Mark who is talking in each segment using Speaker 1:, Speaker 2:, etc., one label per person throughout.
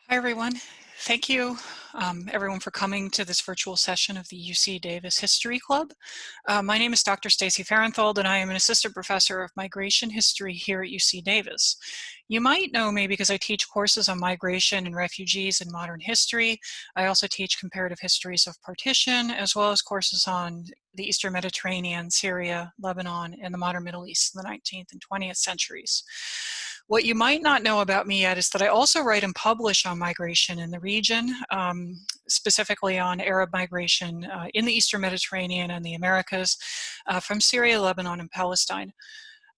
Speaker 1: Hi, everyone. Thank you, everyone, for coming to this virtual session of the UC Davis History Club. My name is Dr. Stacy Fahrenthold, and I am an assistant professor of migration history here at UC Davis. You might know me because I teach courses on migration and refugees in modern history. I also teach comparative histories of partition, as well as courses on the Eastern Mediterranean, Syria, Lebanon, and the modern Middle East in the 19th and 20th centuries. What you might not know about me yet is that I also write and publish on migration in the region, specifically on Arab migration in the Eastern Mediterranean and the Americas, from Syria, Lebanon, and Palestine.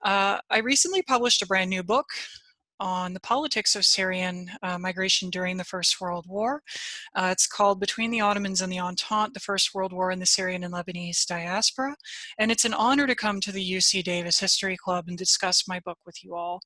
Speaker 1: I recently published a brand new book on the politics of Syrian migration during the First World War. It's called Between the Ottomans and the Entente, the First World War in the Syrian and Lebanese Diaspora. And it's an honor to come to the UC Davis History Club and discuss my book with you all.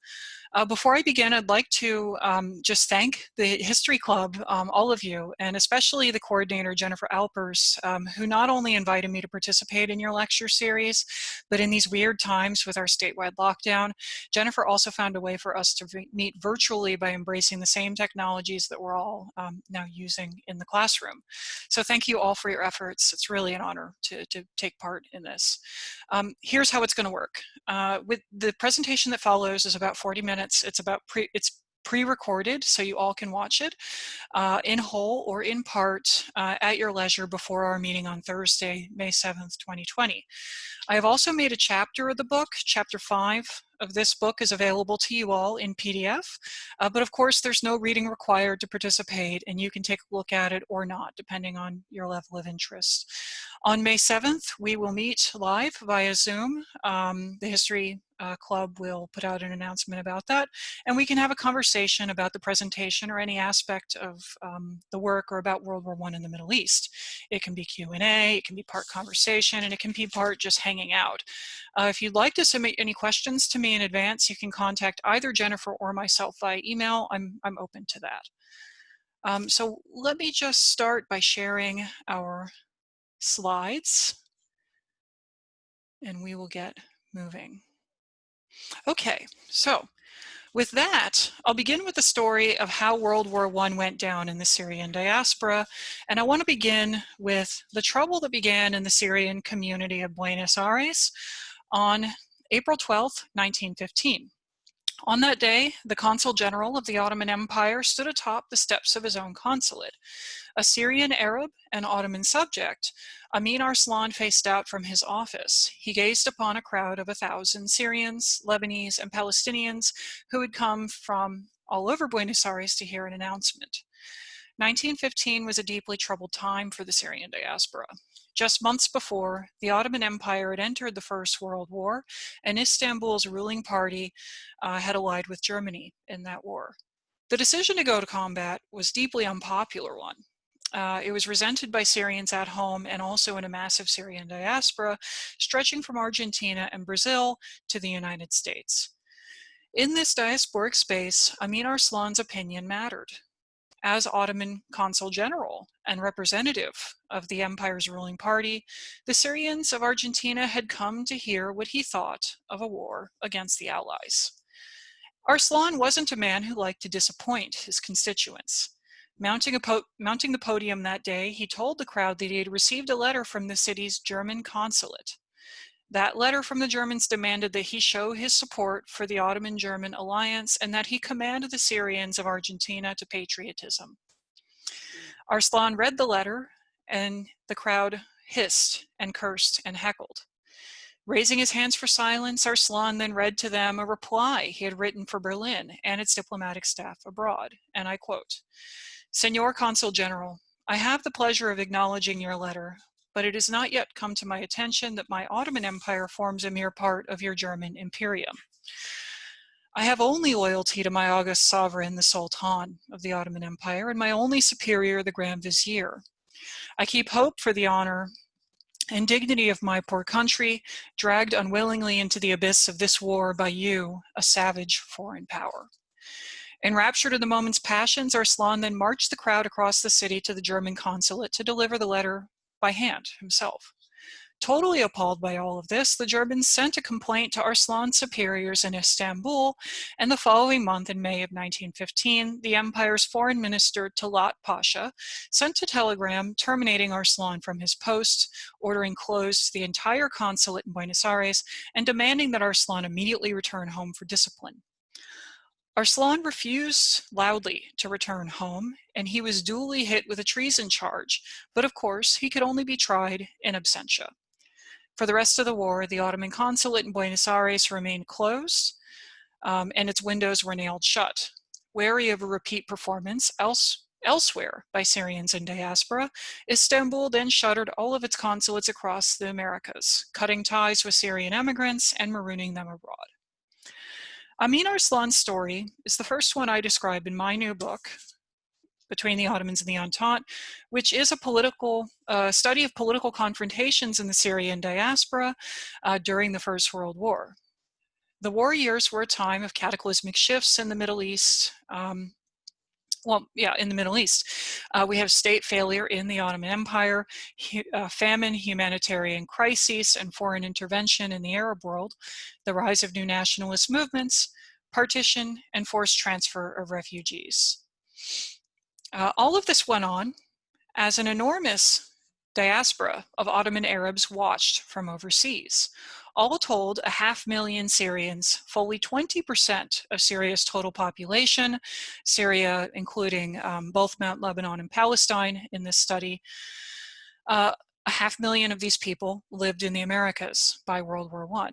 Speaker 1: Before I begin, I'd like to just thank the History Club, all of you, and especially the coordinator, Jennifer Alpers, who not only invited me to participate in your lecture series, but in these weird times with our statewide lockdown, Jennifer also found a way for us to meet virtually by embracing the same technologies that we're all now using in the classroom. So thank you all for your efforts. It's really an honor to take part in this. Here's how it's going to work. With the presentation that follows is about 40 minutes. It's pre-recorded, so you all can watch it in whole or in part at your leisure before our meeting on Thursday, May 7th, 2020. I have also made a chapter of the book. Chapter 5 of this book is available to you all in PDF, but of course there's no reading required to participate, and you can take a look at it or not, depending on your level of interest. On May 7th, we will meet live via Zoom. The History Club will put out an announcement about that, and we can have a conversation about the presentation or any aspect of the work or about World War I in the Middle East. It can be Q&A, it can be part conversation, and it can be part just hanging out. If you'd like to submit any questions to me in advance, you can contact either Jennifer or myself via email. I'm open to that. So let me just start by sharing our slides, and we will get moving. Okay, so with that, I'll begin with the story of how World War I went down in the Syrian diaspora, and I want to begin with the trouble that began in the Syrian community of Buenos Aires on April 12, 1915. On that day, the Consul General of the Ottoman Empire stood atop the steps of his own consulate. A Syrian Arab and Ottoman subject, Amin Arslan faced out from his office. He gazed upon a crowd of 1,000 Syrians, Lebanese, and Palestinians who had come from all over Buenos Aires to hear an announcement. 1915 was a deeply troubled time for the Syrian diaspora. Just months before, the Ottoman Empire had entered the First World War, and Istanbul's ruling party had allied with Germany in that war. The decision to go to combat was a deeply unpopular one. It was resented by Syrians at home and also in a massive Syrian diaspora, stretching from Argentina and Brazil to the United States. In this diasporic space, Amin Arslan's opinion mattered. As Ottoman Consul General and representative of the empire's ruling party, the Syrians of Argentina had come to hear what he thought of a war against the Allies. Arslan wasn't a man who liked to disappoint his constituents. Mounting the podium that day, he told the crowd that he had received a letter from the city's German consulate. That letter from the Germans demanded that he show his support for the Ottoman-German alliance and that he command the Syrians of Argentina to patriotism. Arslan read the letter, and the crowd hissed and cursed and heckled. Raising his hands for silence, Arslan then read to them a reply he had written for Berlin and its diplomatic staff abroad, and I quote, "Senor Consul General, I have the pleasure of acknowledging your letter, but it has not yet come to my attention that my Ottoman Empire forms a mere part of your German Imperium. I have only loyalty to my august sovereign, the Sultan of the Ottoman Empire, and my only superior, the Grand Vizier. I keep hope for the honor and dignity of my poor country, dragged unwillingly into the abyss of this war by you, a savage foreign power." Enraptured in the moment's passions, Arslan then marched the crowd across the city to the German consulate to deliver the letter by hand himself. Totally appalled by all of this, the Germans sent a complaint to Arslan's superiors in Istanbul, and the following month, in May of 1915, the empire's foreign minister, Talat Pasha, sent a telegram terminating Arslan from his post, ordering closed the entire consulate in Buenos Aires, and demanding that Arslan immediately return home for discipline. Arslan refused loudly to return home, and he was duly hit with a treason charge, but of course he could only be tried in absentia. For the rest of the war, the Ottoman consulate in Buenos Aires remained closed, and its windows were nailed shut. Wary of a repeat performance elsewhere by Syrians in diaspora, Istanbul then shuttered all of its consulates across the Americas, cutting ties with Syrian immigrants and marooning them abroad. Amin Arslan's story is the first one I describe in my new book, Between the Ottomans and the Entente, which is a political study of political confrontations in the Syrian diaspora during the First World War. The war years were a time of cataclysmic shifts in the Middle East. In the Middle East. We have state failure in the Ottoman Empire, famine, humanitarian crises, and foreign intervention in the Arab world, the rise of new nationalist movements, partition, and forced transfer of refugees. All of this went on as an enormous diaspora of Ottoman Arabs watched from overseas. All told, 500,000 Syrians, fully 20% of Syria's total population, Syria including both Mount Lebanon and Palestine in this study, 500,000 of these people lived in the Americas by World War I.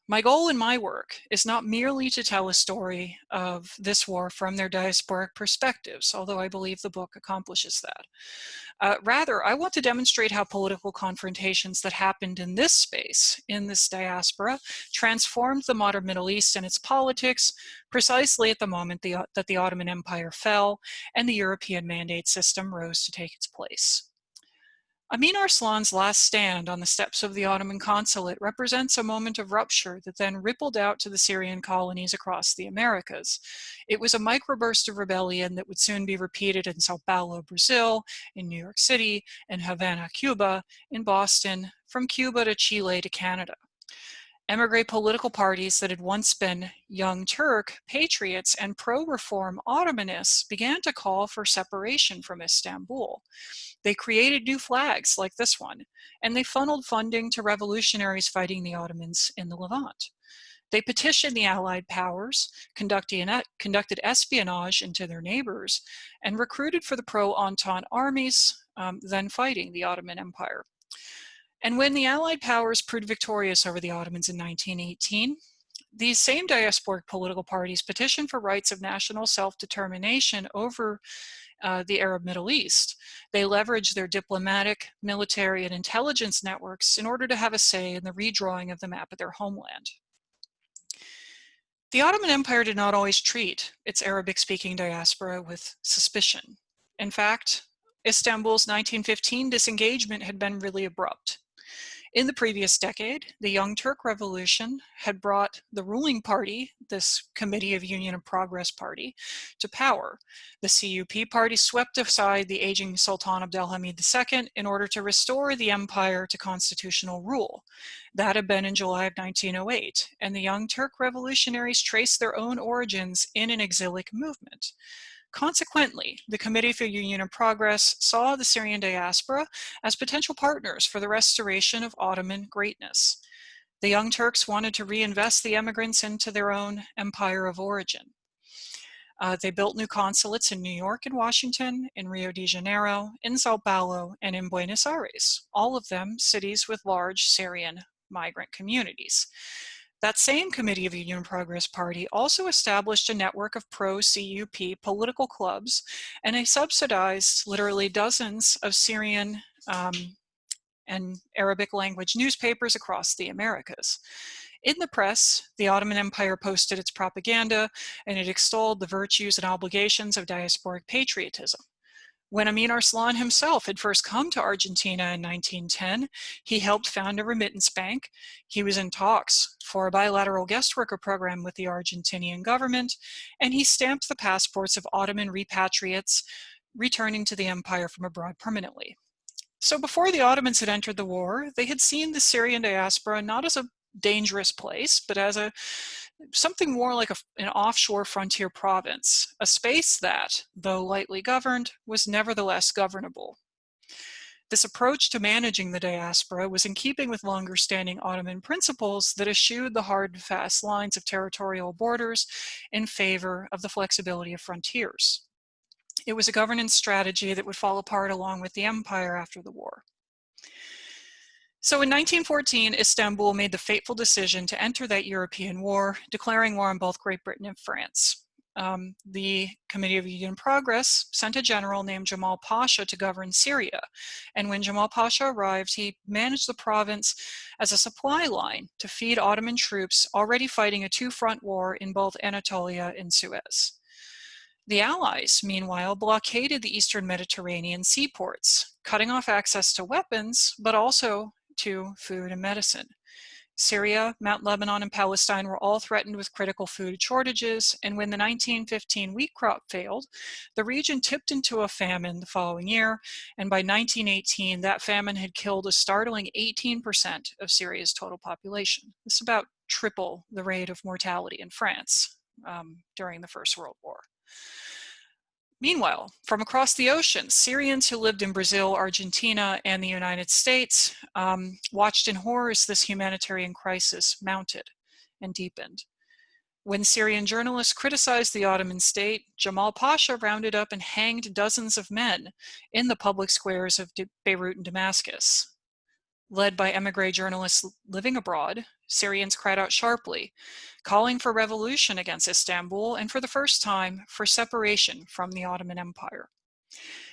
Speaker 1: My goal in my work is not merely to tell a story of this war from their diasporic perspectives, although I believe the book accomplishes that. Rather, I want to demonstrate how political confrontations that happened in this space, in this diaspora, transformed the modern Middle East and its politics precisely at the moment that the Ottoman Empire fell and the European mandate system rose to take its place. Amin Arslan's last stand on the steps of the Ottoman consulate represents a moment of rupture that then rippled out to the Syrian colonies across the Americas. It was a microburst of rebellion that would soon be repeated in Sao Paulo, Brazil, in New York City, in Havana, Cuba, in Boston, from Cuba to Chile to Canada. Emigre political parties that had once been Young Turk, patriots, and pro-reform Ottomanists began to call for separation from Istanbul. They created new flags like this one, and they funneled funding to revolutionaries fighting the Ottomans in the Levant. They petitioned the Allied powers, conducted espionage into their neighbors, and recruited for the pro-Entente armies then fighting the Ottoman Empire. And when the Allied powers proved victorious over the Ottomans in 1918, these same diasporic political parties petitioned for rights of national self-determination over the Arab Middle East. They leveraged their diplomatic, military, and intelligence networks in order to have a say in the redrawing of the map of their homeland. The Ottoman Empire did not always treat its Arabic-speaking diaspora with suspicion. In fact, Istanbul's 1915 disengagement had been really abrupt. In the previous decade, the Young Turk Revolution had brought the ruling party, this Committee of Union and Progress Party, to power. The CUP party swept aside the aging Sultan Abdelhamid II in order to restore the empire to constitutional rule. That had been in July of 1908, and the Young Turk revolutionaries traced their own origins in an exilic movement. Consequently, the Committee for Union and Progress saw the Syrian diaspora as potential partners for the restoration of Ottoman greatness. The Young Turks wanted to reinvest the emigrants into their own empire of origin. They built new consulates in New York and Washington, in Rio de Janeiro, in Sao Paulo, and in Buenos Aires, all of them cities with large Syrian migrant communities. That same Committee of Union and Progress Party also established a network of pro-CUP political clubs, and they subsidized literally dozens of Syrian and Arabic language newspapers across the Americas. In the press, the Ottoman Empire posted its propaganda, and it extolled the virtues and obligations of diasporic patriotism. When Amin Arslan himself had first come to Argentina in 1910, he helped found a remittance bank. He was in talks for a bilateral guest worker program with the Argentinian government, and he stamped the passports of Ottoman repatriates returning to the empire from abroad permanently. So before the Ottomans had entered the war, they had seen the Syrian diaspora not as a dangerous place, but as something more like an offshore frontier province, a space that, though lightly governed, was nevertheless governable. This approach to managing the diaspora was in keeping with longer-standing Ottoman principles that eschewed the hard and fast lines of territorial borders in favor of the flexibility of frontiers. It was a governance strategy that would fall apart along with the empire after the war. So in 1914, Istanbul made the fateful decision to enter that European war, declaring war on both Great Britain and France. The Committee of Union Progress sent a general named Jamal Pasha to govern Syria. And when Jamal Pasha arrived, he managed the province as a supply line to feed Ottoman troops already fighting a two-front war in both Anatolia and Suez. The Allies, meanwhile, blockaded the Eastern Mediterranean seaports, cutting off access to weapons, but also to food and medicine. Syria, Mount Lebanon, and Palestine were all threatened with critical food shortages, and when the 1915 wheat crop failed, the region tipped into a famine the following year, and by 1918, that famine had killed a startling 18% of Syria's total population. This is about triple the rate of mortality in France during the First World War. Meanwhile, from across the ocean, Syrians who lived in Brazil, Argentina, and the United States watched in horror as this humanitarian crisis mounted and deepened. When Syrian journalists criticized the Ottoman state, Jamal Pasha rounded up and hanged dozens of men in the public squares of Beirut and Damascus. Led by emigre journalists living abroad, Syrians cried out sharply, calling for revolution against Istanbul and for the first time for separation from the Ottoman Empire.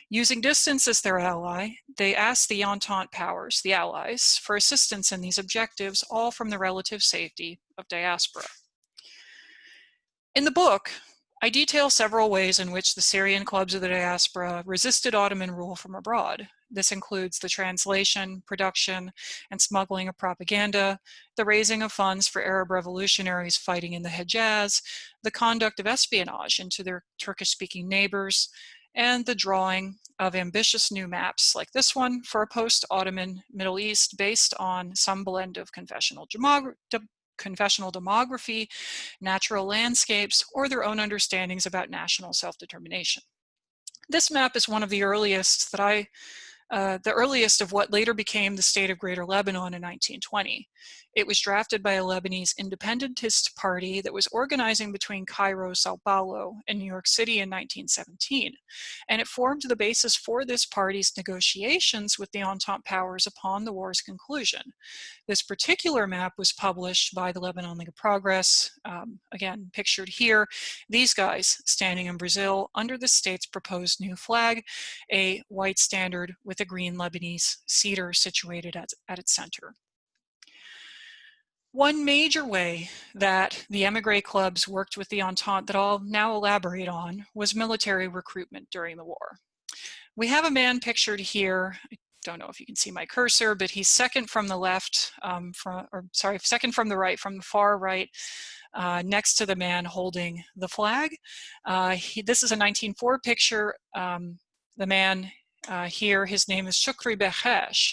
Speaker 1: Using distance as their ally, they asked the Entente powers, the Allies, for assistance in these objectives, all from the relative safety of diaspora. In the book, I detail several ways in which the Syrian clubs of the diaspora resisted Ottoman rule from abroad. This includes the translation, production, and smuggling of propaganda, the raising of funds for Arab revolutionaries fighting in the Hejaz, the conduct of espionage into their Turkish-speaking neighbors, and the drawing of ambitious new maps like this one for a post-Ottoman Middle East based on some blend of confessional demography, natural landscapes, or their own understandings about national self-determination. This map is one of the earliest the earliest of what later became the state of Greater Lebanon in 1920. It was drafted by a Lebanese independentist party that was organizing between Cairo, Sao Paulo, and New York City in 1917. And it formed the basis for this party's negotiations with the Entente powers upon the war's conclusion. This particular map was published by the Lebanon League of Progress, again pictured here, these guys standing in Brazil under the state's proposed new flag, a white standard with a green Lebanese cedar situated at its center. One major way that the emigre clubs worked with the Entente that I'll now elaborate on was military recruitment during the war. We have a man pictured here. I don't know if you can see my cursor, but he's second from the left, second from the right, from the far right, next to the man holding the flag. This is a 1904 picture. The man here, his name is Shukri Behesh.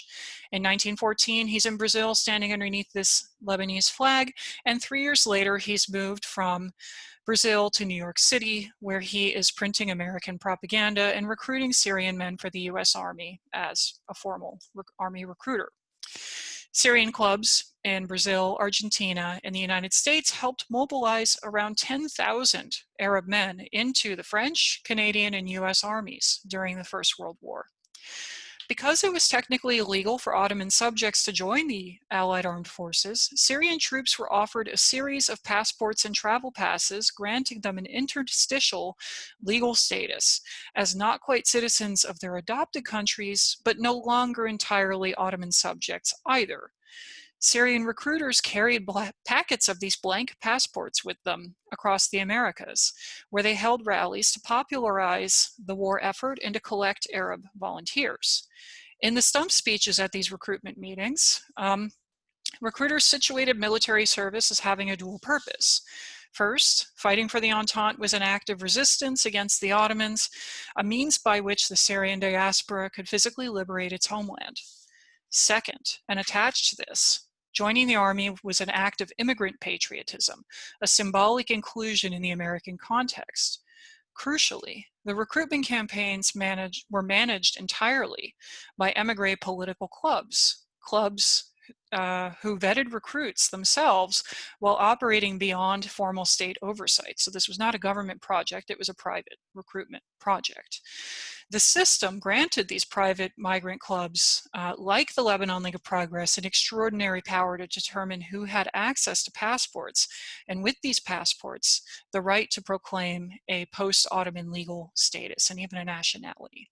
Speaker 1: In 1914, he's in Brazil standing underneath this Lebanese flag, and 3 years later, he's moved from Brazil to New York City, where he is printing American propaganda and recruiting Syrian men for the US Army as a formal Army recruiter. Syrian clubs in Brazil, Argentina, and the United States helped mobilize around 10,000 Arab men into the French, Canadian, and US armies during the First World War. Because it was technically illegal for Ottoman subjects to join the Allied armed forces, Syrian troops were offered a series of passports and travel passes, granting them an interstitial legal status as not quite citizens of their adopted countries, but no longer entirely Ottoman subjects either. Syrian recruiters carried packets of these blank passports with them across the Americas, where they held rallies to popularize the war effort and to collect Arab volunteers. In the stump speeches at these recruitment meetings, recruiters situated military service as having a dual purpose. First, fighting for the Entente was an act of resistance against the Ottomans, a means by which the Syrian diaspora could physically liberate its homeland. Second, and attached to this, joining the army was an act of immigrant patriotism, a symbolic inclusion in the American context. Crucially, the recruitment campaigns were managed entirely by émigré political clubs who vetted recruits themselves while operating beyond formal state oversight. So this was not a government project, it was a private recruitment project. The system granted these private migrant clubs, like the Lebanon League of Progress, an extraordinary power to determine who had access to passports, and with these passports, the right to proclaim a post-Ottoman legal status and even a nationality.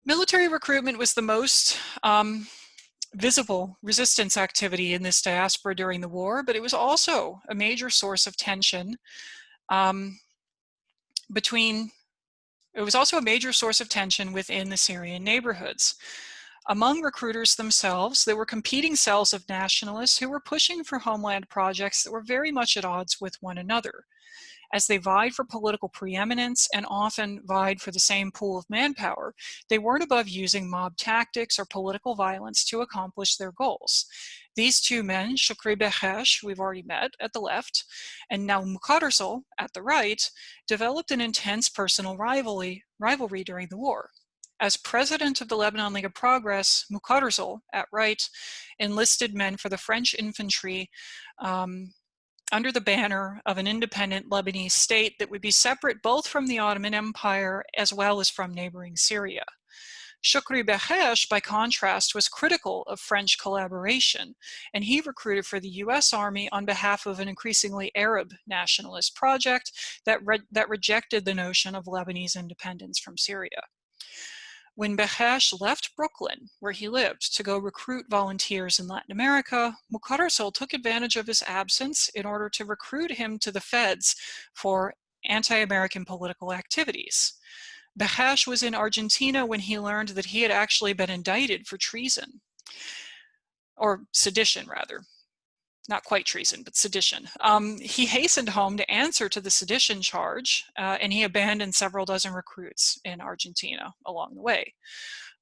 Speaker 1: Military recruitment was the most visible resistance activity in this diaspora during the war, but it was also a major source of tension within the Syrian neighborhoods. Among recruiters themselves, there were competing cells of nationalists who were pushing for homeland projects that were very much at odds with one another. As they vied for political preeminence and often vied for the same pool of manpower, they weren't above using mob tactics or political violence to accomplish their goals. These two men, Shukri Behesh, we've already met at the left, and now Muqarrasol at the right, developed an intense personal rivalry during the war. As president of the Lebanon League of Progress, Muqarrasol, at right, enlisted men for the French infantry under the banner of an independent Lebanese state that would be separate both from the Ottoman Empire as well as from neighboring Syria. Shukri Behesh, by contrast, was critical of French collaboration, and he recruited for the US Army on behalf of an increasingly Arab nationalist project that rejected the notion of Lebanese independence from Syria. When Behesh left Brooklyn, where he lived, to go recruit volunteers in Latin America, Muqarrasol took advantage of his absence in order to recruit him to the feds for anti-American political activities. Behesh was in Argentina when he learned that he had actually been indicted for treason, or sedition rather. Not quite treason, but sedition. He hastened home to answer to the sedition charge, and he abandoned several dozen recruits in Argentina along the way.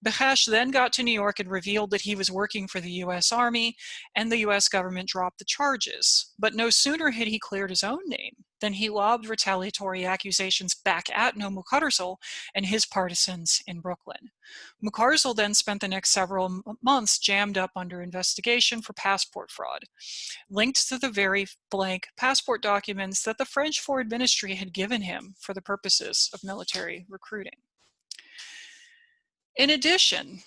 Speaker 1: Behesh then got to New York and revealed that he was working for the US Army, and the US government dropped the charges. But no sooner had he cleared his own name than he lobbed retaliatory accusations back at Muqarrasol and his partisans in Brooklyn. Muqarrasol then spent the next several months jammed up under investigation for passport fraud, linked to the very blank passport documents that the French Foreign Ministry had given him for the purposes of military recruiting. In addition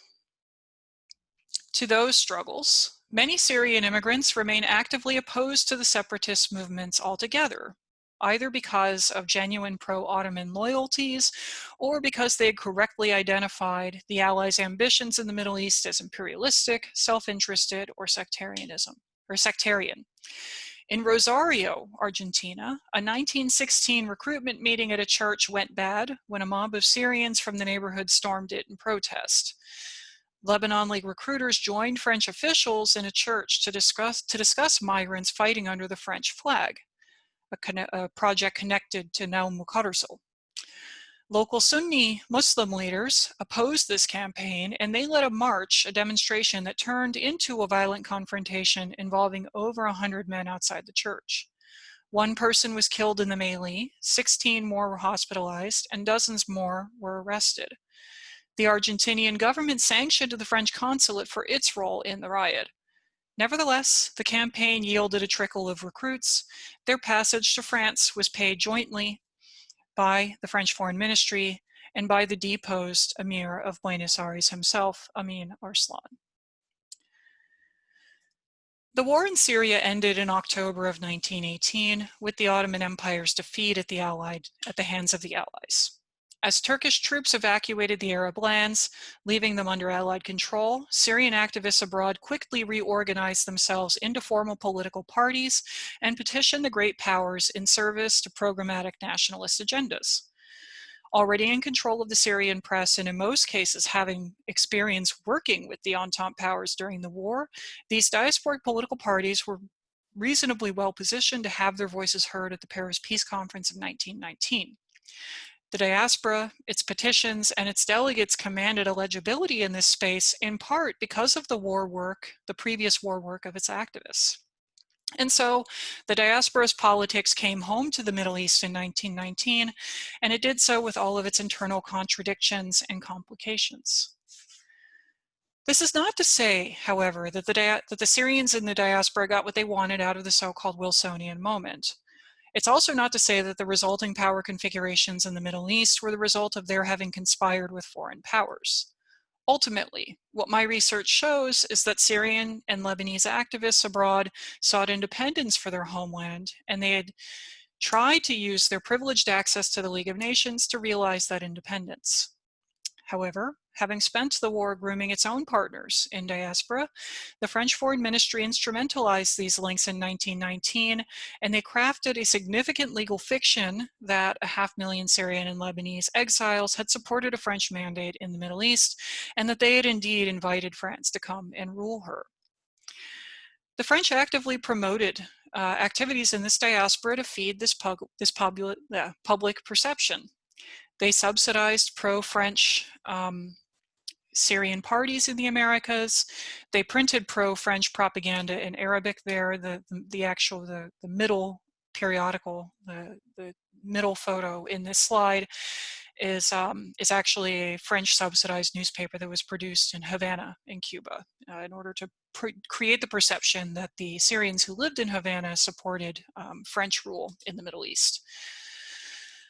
Speaker 1: to those struggles, many Syrian immigrants remain actively opposed to the separatist movements altogether, either because of genuine pro-Ottoman loyalties or because they had correctly identified the Allies' ambitions in the Middle East as imperialistic, self-interested, or sectarian. In Rosario, Argentina, a 1916 recruitment meeting at a church went bad when a mob of Syrians from the neighborhood stormed it in protest. Lebanon League recruiters joined French officials in a church to discuss migrants fighting under the French flag, a project connected to now Muqarrasol. Local Sunni Muslim leaders opposed this campaign, and they led a demonstration that turned into a violent confrontation involving over 100 men outside the church. One person was killed in the melee, 16 more were hospitalized, and dozens more were arrested. The Argentinian government sanctioned the French consulate for its role in the riot. Nevertheless, the campaign yielded a trickle of recruits. Their passage to France was paid jointly by the French Foreign Ministry and by the deposed Emir of Buenos Aires himself, Amin Arslan. The war in Syria ended in October of 1918 with the Ottoman Empire's defeat at the hands of the Allies. As Turkish troops evacuated the Arab lands, leaving them under Allied control, Syrian activists abroad quickly reorganized themselves into formal political parties and petitioned the great powers in service to programmatic nationalist agendas. Already in control of the Syrian press and in most cases having experience working with the Entente powers during the war, these diasporic political parties were reasonably well positioned to have their voices heard at the Paris Peace Conference of 1919. The diaspora, its petitions, and its delegates commanded a legibility in this space in part because of the previous war work of its activists. And so the diaspora's politics came home to the Middle East in 1919, and it did so with all of its internal contradictions and complications. This is not to say, however, that the Syrians in the diaspora got what they wanted out of the so-called Wilsonian moment. It's also not to say that the resulting power configurations in the Middle East were the result of their having conspired with foreign powers. Ultimately, what my research shows is that Syrian and Lebanese activists abroad sought independence for their homeland, and they had tried to use their privileged access to the League of Nations to realize that independence. However, having spent the war grooming its own partners in diaspora, the French Foreign Ministry instrumentalized these links in 1919, and they crafted a significant legal fiction that 500,000 Syrian and Lebanese exiles had supported a French mandate in the Middle East, and that they had indeed invited France to come and rule her. The French actively promoted activities in this diaspora to feed this public perception. They subsidized pro-French Syrian parties in the Americas. They printed pro-French propaganda in Arabic there. The middle periodical, the middle photo in this slide is actually a French subsidized newspaper that was produced in Havana in Cuba in order to create the perception that the Syrians who lived in Havana supported French rule in the Middle East.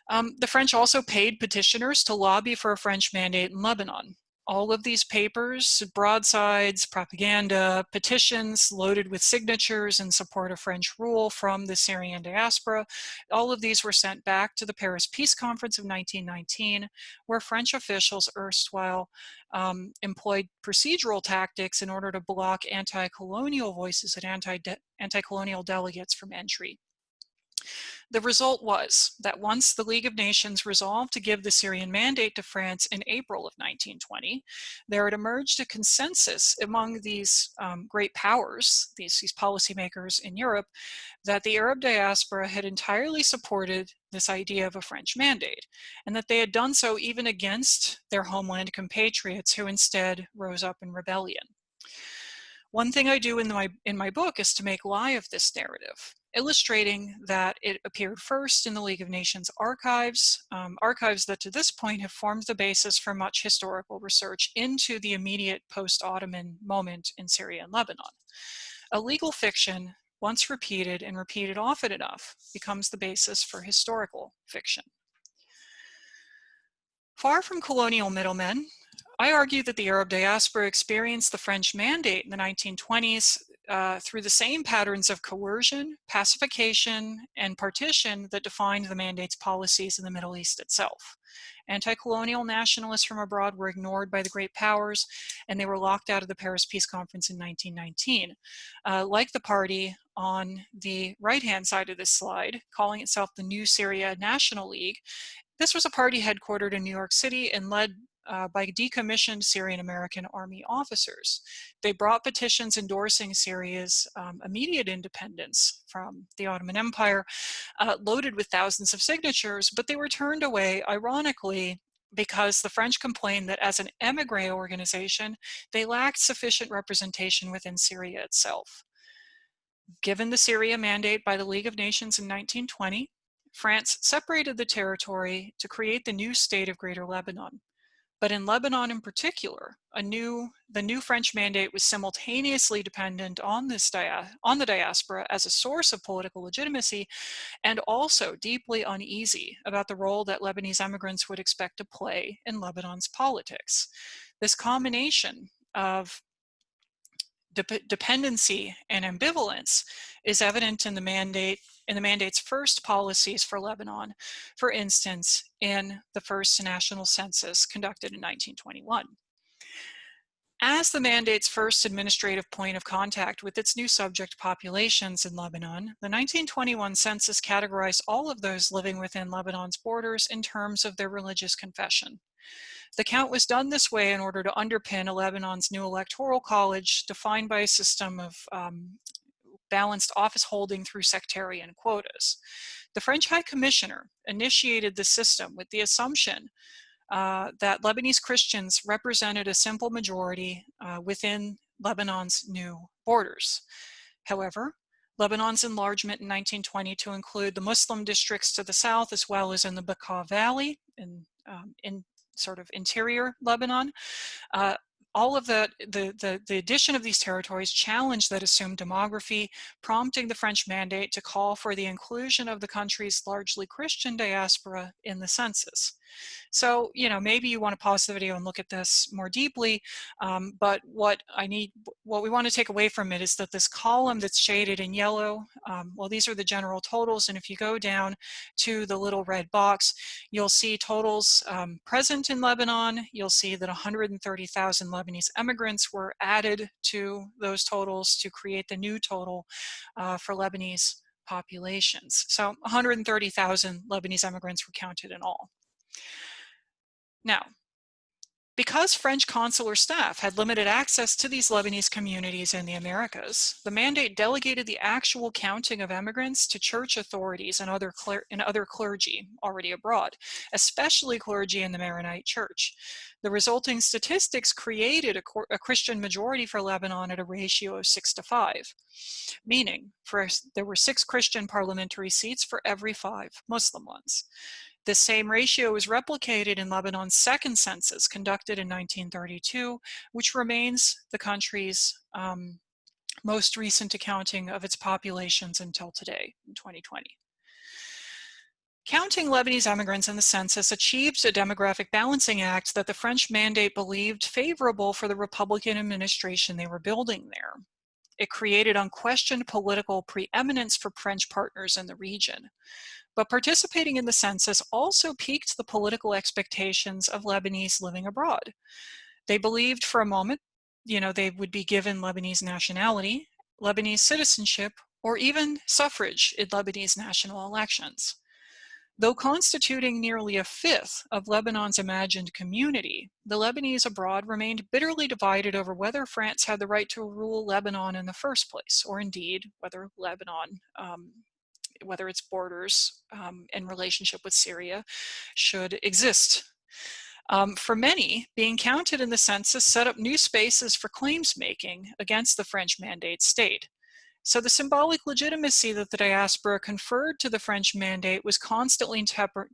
Speaker 1: The French also paid petitioners to lobby for a French mandate in Lebanon. All of these papers, broadsides, propaganda, petitions loaded with signatures in support of French rule from the Syrian diaspora, all of these were sent back to the Paris Peace Conference of 1919, where French officials erstwhile employed procedural tactics in order to block anti-colonial voices and anti-colonial delegates from entry. The result was that once the League of Nations resolved to give the Syrian mandate to France in April of 1920, there had emerged a consensus among these great powers, these policymakers in Europe, that the Arab diaspora had entirely supported this idea of a French mandate, and that they had done so even against their homeland compatriots who instead rose up in rebellion. One thing I do in my book is to make lie of this narrative, illustrating that it appeared first in the League of Nations archives, archives that to this point have formed the basis for much historical research into the immediate post-Ottoman moment in Syria and Lebanon. A legal fiction, once repeated and repeated often enough, becomes the basis for historical fiction. Far from colonial middlemen, I argue that the Arab diaspora experienced the French mandate in the 1920s through the same patterns of coercion, pacification, and partition that defined the mandate's policies in the Middle East itself. Anti-colonial nationalists from abroad were ignored by the great powers, and they were locked out of the Paris Peace Conference in 1919. Like the party on the right-hand side of this slide, calling itself the New Syria National League, this was a party headquartered in New York City and led by decommissioned Syrian American army officers. They brought petitions endorsing Syria's immediate independence from the Ottoman Empire, loaded with thousands of signatures, but they were turned away, ironically, because the French complained that as an émigré organization, they lacked sufficient representation within Syria itself. Given the Syria mandate by the League of Nations in 1920, France separated the territory to create the new state of Greater Lebanon. But in Lebanon in particular, the new French mandate was simultaneously dependent on the diaspora as a source of political legitimacy, and also deeply uneasy about the role that Lebanese immigrants would expect to play in Lebanon's politics. This combination of dependency and ambivalence is evident in the mandate's first policies for Lebanon, for instance, in the first national census conducted in 1921. As the mandate's first administrative point of contact with its new subject populations in Lebanon, the 1921 census categorized all of those living within Lebanon's borders in terms of their religious confession. The count was done this way in order to underpin Lebanon's new electoral college, defined by a system of balanced office holding through sectarian quotas. The French High Commissioner initiated the system with the assumption that Lebanese Christians represented a simple majority within Lebanon's new borders. However, Lebanon's enlargement in 1920 to include the Muslim districts to the south, as well as in the Bekaa Valley in sort of interior Lebanon, all of the addition of these territories challenged that assumed demography, prompting the French mandate to call for the inclusion of the country's largely Christian diaspora in the census. So, you know, maybe you want to pause the video and look at this more deeply, but what we want to take away from it is that this column that's shaded in yellow, well, these are the general totals, and if you go down to the little red box, you'll see totals present in Lebanon. You'll see that 130,000 Lebanese immigrants were added to those totals to create the new total for Lebanese populations. So 130,000 Lebanese immigrants were counted in all. Now, because French consular staff had limited access to these Lebanese communities in the Americas, the mandate delegated the actual counting of immigrants to church authorities and other clergy already abroad, especially clergy in the Maronite Church. The resulting statistics created a Christian majority for Lebanon at a ratio of 6:5, meaning there were 6 Christian parliamentary seats for every 5 Muslim ones. This same ratio was replicated in Lebanon's second census conducted in 1932, which remains the country's most recent accounting of its populations until today, in 2020. Counting Lebanese immigrants in the census achieved a demographic balancing act that the French mandate believed favorable for the Republican administration they were building there. It created unquestioned political preeminence for French partners in the region. But participating in the census also piqued the political expectations of Lebanese living abroad. They believed for a moment, you know, they would be given Lebanese nationality, Lebanese citizenship, or even suffrage in Lebanese national elections. Though constituting nearly a fifth of Lebanon's imagined community, the Lebanese abroad remained bitterly divided over whether France had the right to rule Lebanon in the first place, or indeed whether Lebanon, whether its borders in relationship with Syria should exist. For many, being counted in the census set up new spaces for claims making against the French mandate state. So the symbolic legitimacy that the diaspora conferred to the French mandate was constantly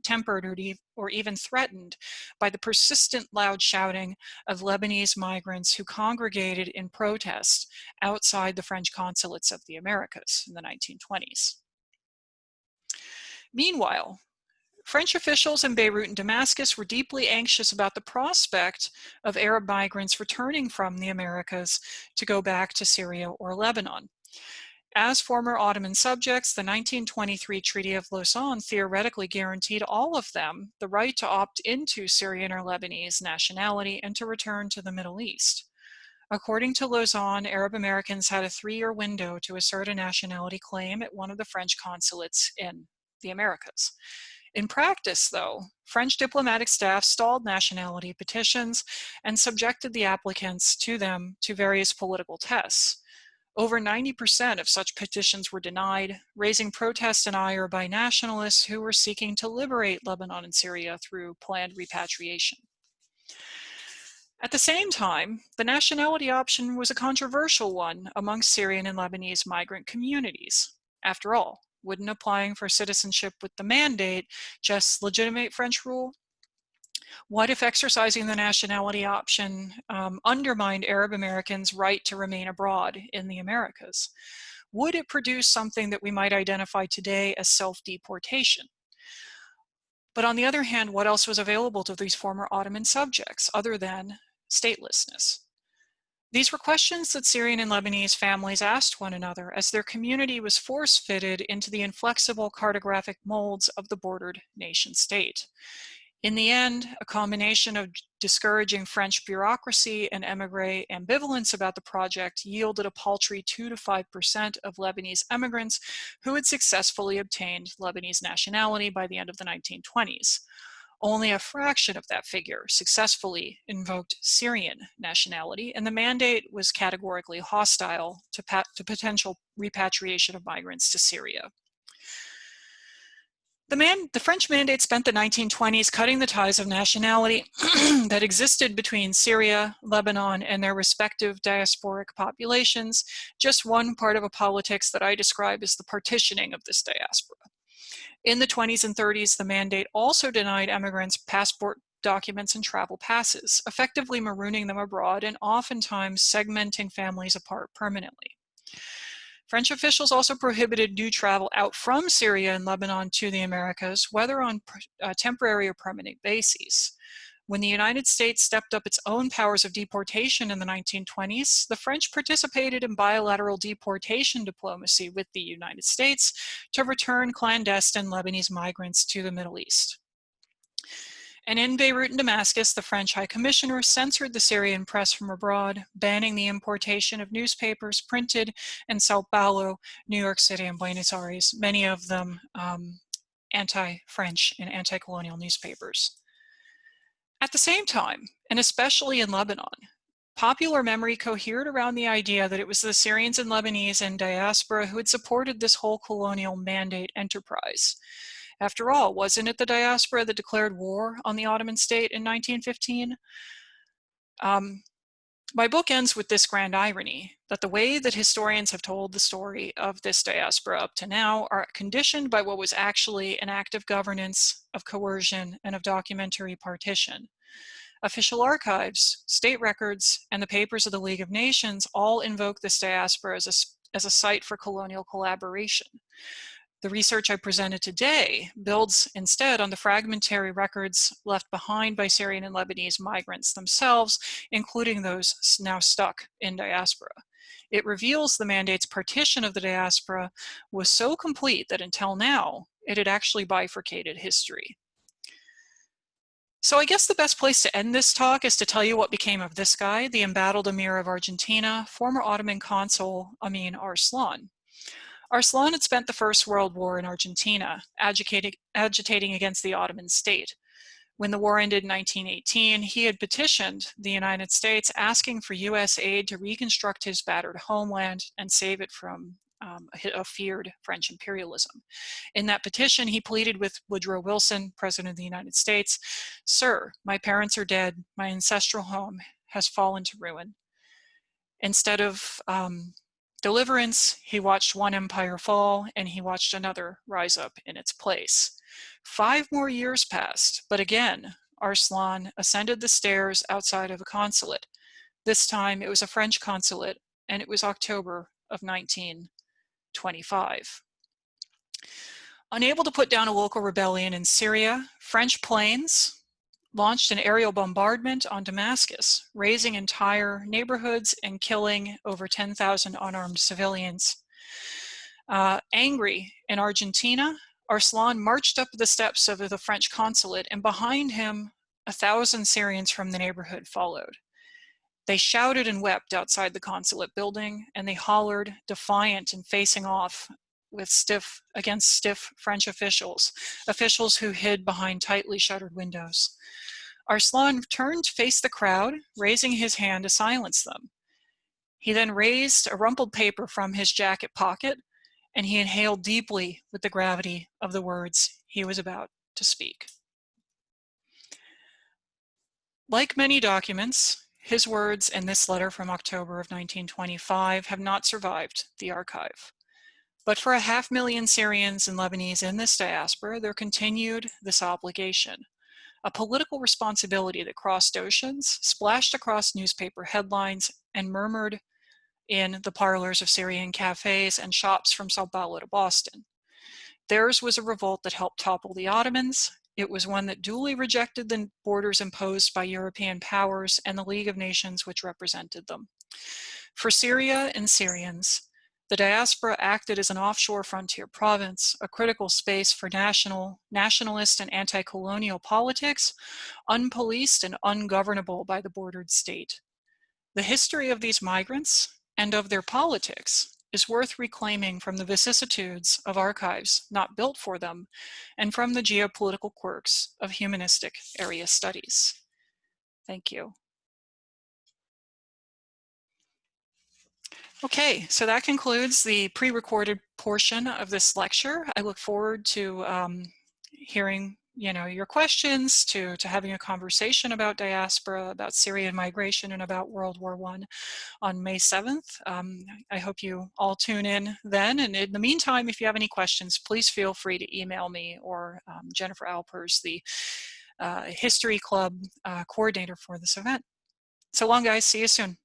Speaker 1: tempered or even threatened by the persistent loud shouting of Lebanese migrants who congregated in protest outside the French consulates of the Americas in the 1920s. Meanwhile, French officials in Beirut and Damascus were deeply anxious about the prospect of Arab migrants returning from the Americas to go back to Syria or Lebanon. As former Ottoman subjects, the 1923 Treaty of Lausanne theoretically guaranteed all of them the right to opt into Syrian or Lebanese nationality and to return to the Middle East. According to Lausanne, Arab Americans had a 3-year window to assert a nationality claim at one of the French consulates in the Americas. In practice, though, French diplomatic staff stalled nationality petitions and subjected the applicants to them to various political tests. Over 90% of such petitions were denied, raising protest and ire by nationalists who were seeking to liberate Lebanon and Syria through planned repatriation. At the same time, the nationality option was a controversial one among Syrian and Lebanese migrant communities. After all, wouldn't applying for citizenship with the mandate just legitimate French rule? What if exercising the nationality option undermined Arab Americans' right to remain abroad in the Americas? Would it produce something that we might identify today as self-deportation? But on the other hand, what else was available to these former Ottoman subjects other than statelessness? These were questions that Syrian and Lebanese families asked one another as their community was force-fitted into the inflexible cartographic molds of the bordered nation state. In the end, a combination of discouraging French bureaucracy and émigré ambivalence about the project yielded a paltry 2 to 5% of Lebanese immigrants who had successfully obtained Lebanese nationality by the end of the 1920s. Only a fraction of that figure successfully invoked Syrian nationality, and the mandate was categorically hostile to potential repatriation of migrants to Syria. The French mandate spent the 1920s cutting the ties of nationality that existed between Syria, Lebanon, and their respective diasporic populations, just one part of a politics that I describe as the partitioning of this diaspora. In the 20s and 30s, the mandate also denied immigrants passport documents and travel passes, effectively marooning them abroad and oftentimes segmenting families apart permanently. French officials also prohibited new travel out from Syria and Lebanon to the Americas, whether on temporary or permanent bases. When the United States stepped up its own powers of deportation in the 1920s, the French participated in bilateral deportation diplomacy with the United States to return clandestine Lebanese migrants to the Middle East. And in Beirut and Damascus, the French High Commissioner censored the Syrian press from abroad, banning the importation of newspapers printed in Sao Paulo, New York City, and Buenos Aires, many of them anti-French and anti-colonial newspapers. At the same time, and especially in Lebanon, popular memory cohered around the idea that it was the Syrians and Lebanese and diaspora who had supported this whole colonial mandate enterprise. After all, wasn't it the diaspora that declared war on the Ottoman state in 1915? My book ends with this grand irony, that the way that historians have told the story of this diaspora up to now are conditioned by what was actually an act of governance, of coercion, and of documentary partition. Official archives, state records, and the papers of the League of Nations all invoke this diaspora as a site for colonial collaboration. The research I presented today builds instead on the fragmentary records left behind by Syrian and Lebanese migrants themselves, including those now stuck in diaspora. It reveals the mandate's partition of the diaspora was so complete that until now, it had actually bifurcated history. So I guess the best place to end this talk is to tell you what became of this guy, the embattled Emir of Argentina, former Ottoman consul Amin Arslan. Arslan had spent the First World War in Argentina, agitating against the Ottoman state. When the war ended in 1918, he had petitioned the United States asking for US aid to reconstruct his battered homeland and save it from a feared French imperialism. In that petition, he pleaded with Woodrow Wilson, President of the United States, "Sir, my parents are dead. My ancestral home has fallen to ruin." Instead of deliverance, he watched one empire fall and he watched another rise up in its place. 5 more years passed, but again, Arslan ascended the stairs outside of a consulate. This time it was a French consulate, and it was October of 1925. Unable to put down a local rebellion in Syria, French planes launched an aerial bombardment on Damascus, razing entire neighborhoods and killing over 10,000 unarmed civilians. Angry in Argentina, Arslan marched up the steps of the French consulate, and behind him, 1,000 Syrians from the neighborhood followed. They shouted and wept outside the consulate building, and they hollered, defiant and facing off against stiff French officials who hid behind tightly shuttered windows. Arslan turned to face the crowd, raising his hand to silence them. He then raised a rumpled paper from his jacket pocket, and he inhaled deeply with the gravity of the words he was about to speak. Like many documents, his words in this letter from October of 1925 have not survived the archive. But for 500,000 Syrians and Lebanese in this diaspora, there continued this obligation, a political responsibility that crossed oceans, splashed across newspaper headlines, and murmured in the parlors of Syrian cafes and shops from Sao Paulo to Boston. Theirs was a revolt that helped topple the Ottomans. It was one that duly rejected the borders imposed by European powers and the League of Nations which represented them. For Syria and Syrians, the diaspora acted as an offshore frontier province, a critical space for nationalist and anti-colonial politics, unpoliced and ungovernable by the bordered state. The history of these migrants and of their politics is worth reclaiming from the vicissitudes of archives not built for them, and from the geopolitical quirks of humanistic area studies. Thank you. Okay, so that concludes the pre-recorded portion of this lecture. I look forward to hearing your questions, to having a conversation about diaspora, about Syrian migration, and about World War I on May 7th. I hope you all tune in then. And in the meantime, if you have any questions, please feel free to email me or Jennifer Alpers, the History Club coordinator for this event. So long, guys. See you soon.